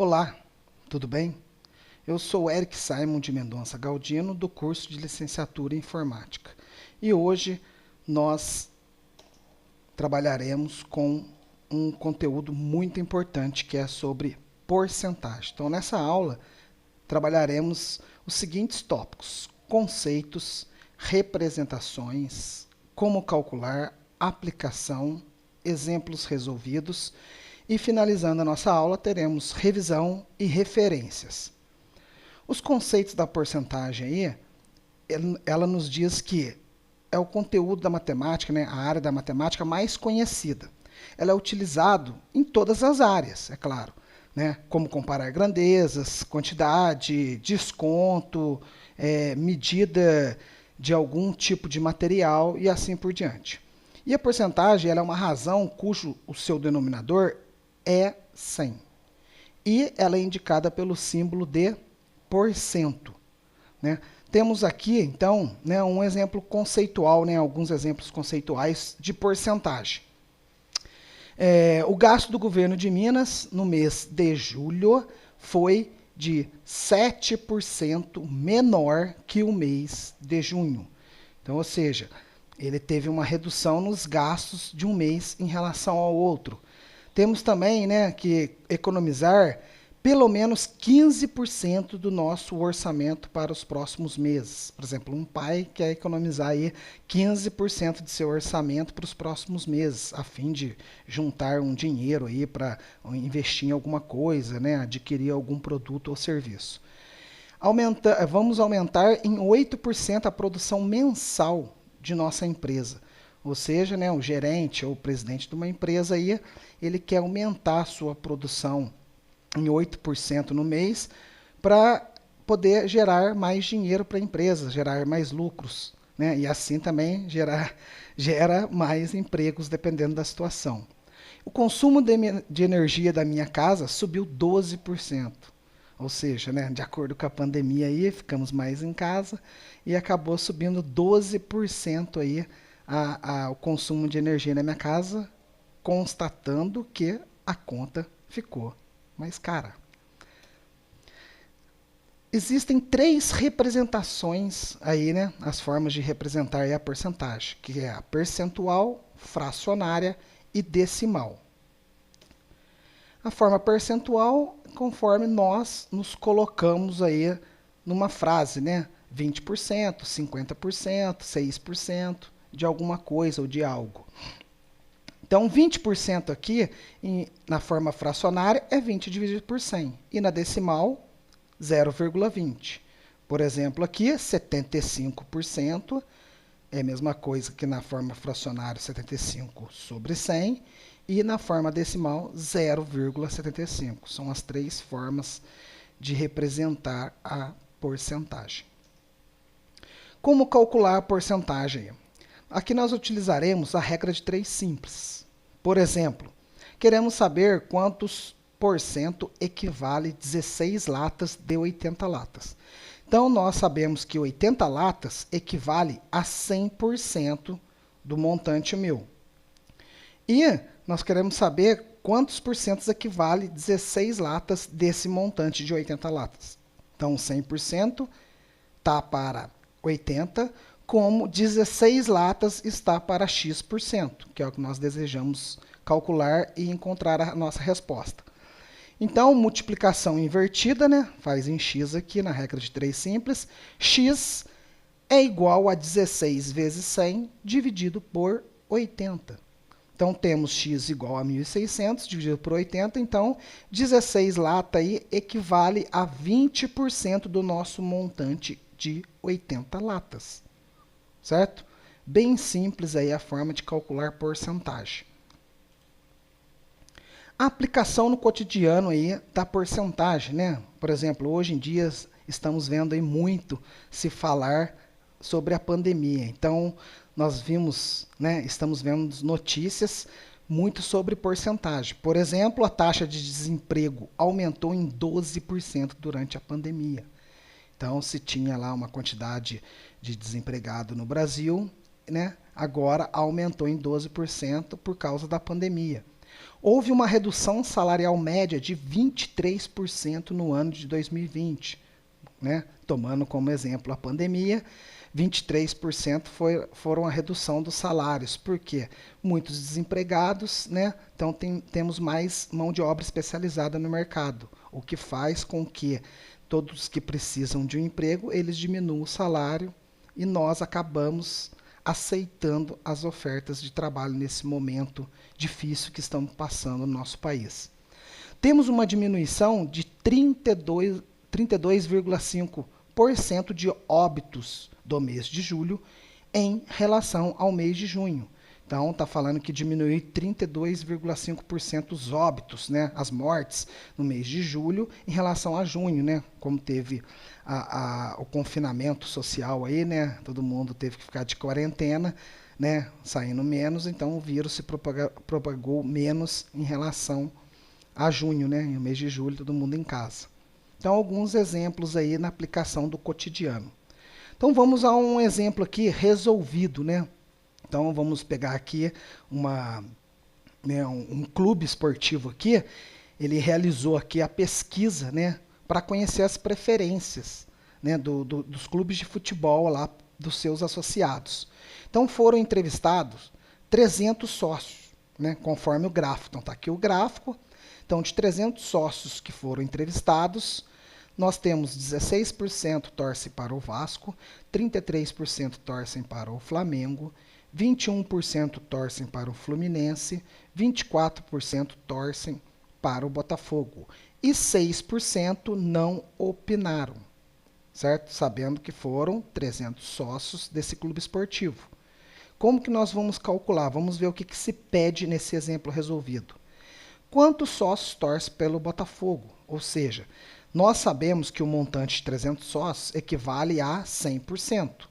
Olá, tudo bem? Eu sou Eric Simon de Mendonça Galdino, do curso de Licenciatura em Informática. E hoje nós trabalharemos com um conteúdo muito importante que é sobre porcentagem. Então, nessa aula, trabalharemos os seguintes tópicos: conceitos, representações, como calcular, aplicação, exemplos resolvidos. E finalizando a nossa aula, teremos revisão e referências. Os conceitos da porcentagem aí, ela nos diz que é o conteúdo da matemática, né, a área da matemática mais conhecida. Ela é utilizado em todas as áreas, é claro, né, como comparar grandezas, quantidade, desconto, medida de algum tipo de material e assim por diante. E a porcentagem ela é uma razão cujo o seu denominador é 100. E ela é indicada pelo símbolo de porcento, né? Temos aqui, então, né, um exemplo conceitual, né, alguns exemplos conceituais de porcentagem. O gasto do governo de Minas no mês de julho foi de 7% menor que o mês de junho. Então, ou seja, ele teve uma redução nos gastos de um mês em relação ao outro. Temos também, né, que economizar pelo menos 15% do nosso orçamento para os próximos meses. Por exemplo, um pai quer economizar aí 15% de seu orçamento para os próximos meses, a fim de juntar um dinheiro aí para investir em alguma coisa, né, adquirir algum produto ou serviço. Vamos aumentar em 8% a produção mensal de nossa empresa. Ou seja, né, o gerente ou o presidente de uma empresa aí, ele quer aumentar a sua produção em 8% no mês para poder gerar mais dinheiro para a empresa, gerar mais lucros, né? E assim também gera mais empregos dependendo da situação. O consumo de energia da minha casa subiu 12%. Ou seja, né, de acordo com a pandemia aí, ficamos mais em casa e acabou subindo 12% aí o consumo de energia na minha casa, constatando que a conta ficou mais cara. Existem três representações aí, né? As formas de representar a porcentagem, que é a percentual, fracionária e decimal. A forma percentual, conforme nós nos colocamos aí numa frase, né? 20%, 50%, 6% de alguma coisa ou de algo. Então, 20% aqui, na forma fracionária, é 20 dividido por 100. E na decimal, 0,20. Por exemplo, aqui, 75% é a mesma coisa que na forma fracionária, 75 sobre 100. E na forma decimal, 0,75. São as três formas de representar a porcentagem. Como calcular a porcentagem? Aqui nós utilizaremos a regra de 3 simples. Por exemplo, queremos saber quantos por cento equivale 16 latas de 80 latas. Então, nós sabemos que 80 latas equivale a 100% do montante 1.000. E nós queremos saber quantos por cento equivale 16 latas desse montante de 80 latas. Então, 100% está para 80, como 16 latas está para X%, que é o que nós desejamos calcular e encontrar a nossa resposta. Então, multiplicação invertida, né? Faz em X aqui na regra de 3 simples. X é igual a 16 vezes 100 dividido por 80. Então, temos X igual a 1.600 dividido por 80. Então, 16 lata aí equivale a 20% do nosso montante de 80 latas. Certo? Bem simples aí a forma de calcular porcentagem. A aplicação no cotidiano aí da porcentagem, né? Por exemplo, hoje em dia estamos vendo aí muito se falar sobre a pandemia. Então, nós vimos, né, estamos vendo notícias muito sobre porcentagem. Por exemplo, a taxa de desemprego aumentou em 12% durante a pandemia. Então, se tinha lá uma quantidade de desempregado no Brasil, né, agora aumentou em 12% por causa da pandemia. Houve uma redução salarial média de 23% no ano de 2020, né? Tomando como exemplo a pandemia, 23% foram a redução dos salários. Por quê? Muitos desempregados, né? Então temos mais mão de obra especializada no mercado, o que faz com que todos que precisam de um emprego, eles diminuam o salário e nós acabamos aceitando as ofertas de trabalho nesse momento difícil que estamos passando no nosso país. Temos uma diminuição de 32,5% de óbitos do mês de julho em relação ao mês de junho. Então, está falando que diminuiu 32,5% os óbitos, né, as mortes, no mês de julho em relação a junho, né, como teve o confinamento social aí, né, todo mundo teve que ficar de quarentena, né, saindo menos, então o vírus se propagou menos em relação a junho, né, no mês de julho, todo mundo em casa. Então, alguns exemplos aí na aplicação do cotidiano. Então, vamos a um exemplo aqui resolvido, né? Então, vamos pegar aqui um clube esportivo aqui, ele realizou aqui a pesquisa, né, para conhecer as preferências, né, dos clubes de futebol lá, dos seus associados. Então, foram entrevistados 300 sócios, né, conforme o gráfico. Então, está aqui o gráfico. Então, de 300 sócios que foram entrevistados, nós temos 16% torcem para o Vasco, 33% torcem para o Flamengo, 21% torcem para o Fluminense, 24% torcem para o Botafogo e 6% não opinaram, certo? Sabendo que foram 300 sócios desse clube esportivo. Como que nós vamos calcular? Vamos ver o que se pede nesse exemplo resolvido. Quantos sócios torcem pelo Botafogo? Ou seja, nós sabemos que o montante de 300 sócios equivale a 100%.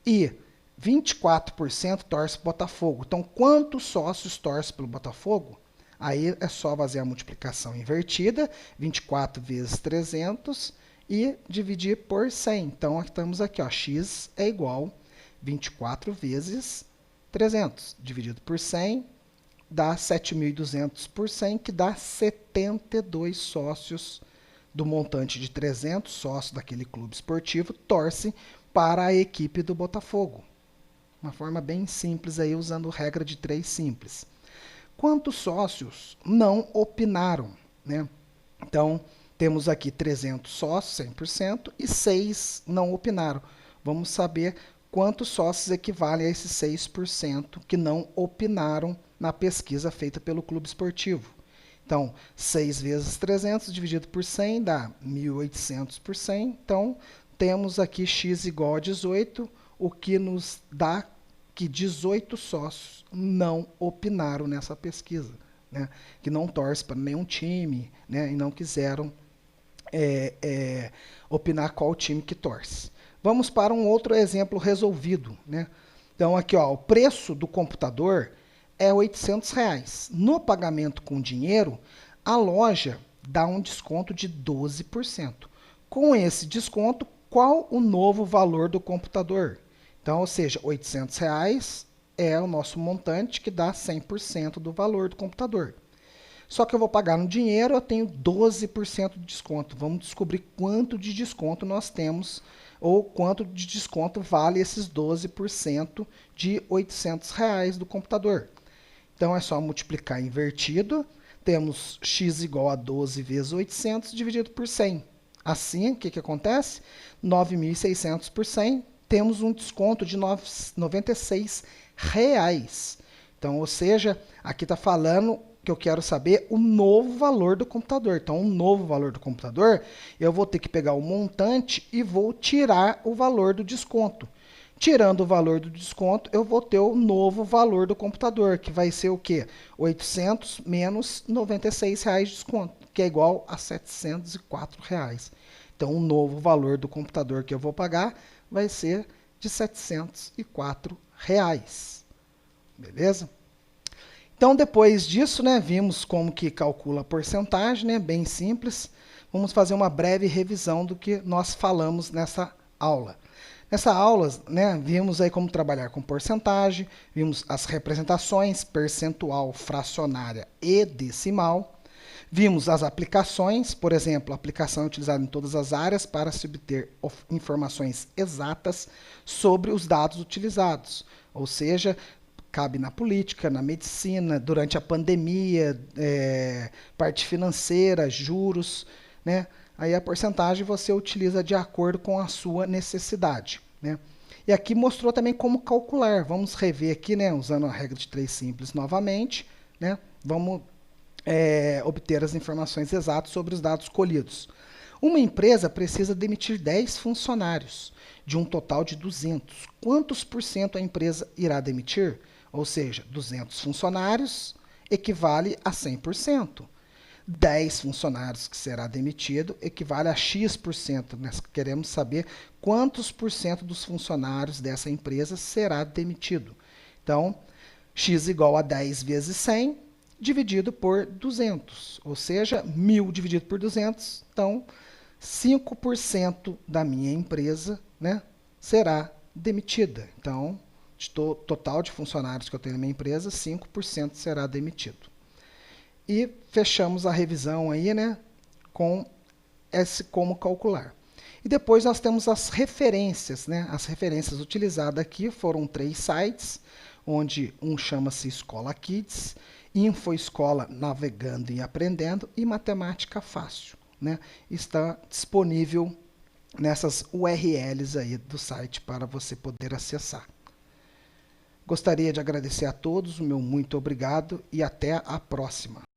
E 24% torce para o Botafogo. Então, quantos sócios torcem pelo Botafogo? Aí é só fazer a multiplicação invertida, 24 vezes 300, e dividir por 100. Então, estamos aqui, ó, x é igual a 24 vezes 300, dividido por 100, dá 7.200 por 100, que dá 72 sócios do montante de 300 sócios daquele clube esportivo, torcem para a equipe do Botafogo. Uma forma bem simples aí, usando regra de 3 simples. Quantos sócios não opinaram, né? Então, temos aqui 300 sócios, 100%, e 6 não opinaram. Vamos saber quantos sócios equivalem a esses 6% que não opinaram na pesquisa feita pelo clube esportivo. Então, 6 vezes 300 dividido por 100 dá 1.800 por 100. Então, temos aqui x igual a 18, o que nos dá que 18 sócios não opinaram nessa pesquisa, né? Que não torcem para nenhum time, né? E não quiseram opinar qual time que torce. Vamos para um outro exemplo resolvido, né? Então, aqui, ó, o preço do computador é R$800. No pagamento com dinheiro, a loja dá um desconto de 12%. Com esse desconto, qual o novo valor do computador? Então, ou seja, R$800 é o nosso montante que dá 100% do valor do computador. Só que eu vou pagar no dinheiro, eu tenho 12% de desconto. Vamos descobrir quanto de desconto nós temos ou quanto de desconto vale esses 12% de R$800 do computador. Então, é só multiplicar invertido. Temos x igual a 12 vezes 800 dividido por 100. Assim, o que acontece? 9.600 por 100. Temos um desconto de R$96. Então, ou seja, aqui está falando que eu quero saber o novo valor do computador. Então, o novo valor do computador, eu vou ter que pegar o montante e vou tirar o valor do desconto. Tirando o valor do desconto, eu vou ter o novo valor do computador, que vai ser o quê? 800 menos R$96 de desconto, que é igual a R$704. Então, o novo valor do computador que eu vou pagar vai ser de R$704. Beleza? Então, depois disso, né, vimos como que calcula a porcentagem, né, bem simples. Vamos fazer uma breve revisão do que nós falamos nessa aula. Nessa aula, né, vimos aí como trabalhar com porcentagem, vimos as representações percentual, fracionária e decimal. Vimos as aplicações, por exemplo, a aplicação é utilizada em todas as áreas para se obter informações exatas sobre os dados utilizados. Ou seja, cabe na política, na medicina, durante a pandemia, parte financeira, juros, né? Aí a porcentagem você utiliza de acordo com a sua necessidade, né? E aqui mostrou também como calcular. Vamos rever aqui, né, usando a regra de 3 simples novamente, né? Vamos obter as informações exatas sobre os dados colhidos. Uma empresa precisa demitir 10 funcionários, de um total de 200. Quantos por cento a empresa irá demitir? Ou seja, 200 funcionários equivale a 100%. 10 funcionários que será demitido equivale a X%. Nós queremos saber quantos por cento dos funcionários dessa empresa será demitido. Então, X igual a 10 vezes 100, dividido por 200. Ou seja, 1.000 dividido por 200. Então, 5% da minha empresa, né, será demitida. Então, total de funcionários que eu tenho na minha empresa, 5% será demitido. E fechamos a revisão aí, né, com esse como calcular. E depois nós temos as referências, né? As referências utilizadas aqui foram 3 sites, onde um chama-se Escola Kids, Info Escola Navegando e Aprendendo e Matemática Fácil, né? Está disponível nessas URLs aí do site para você poder acessar. Gostaria de agradecer a todos, o meu muito obrigado e até a próxima.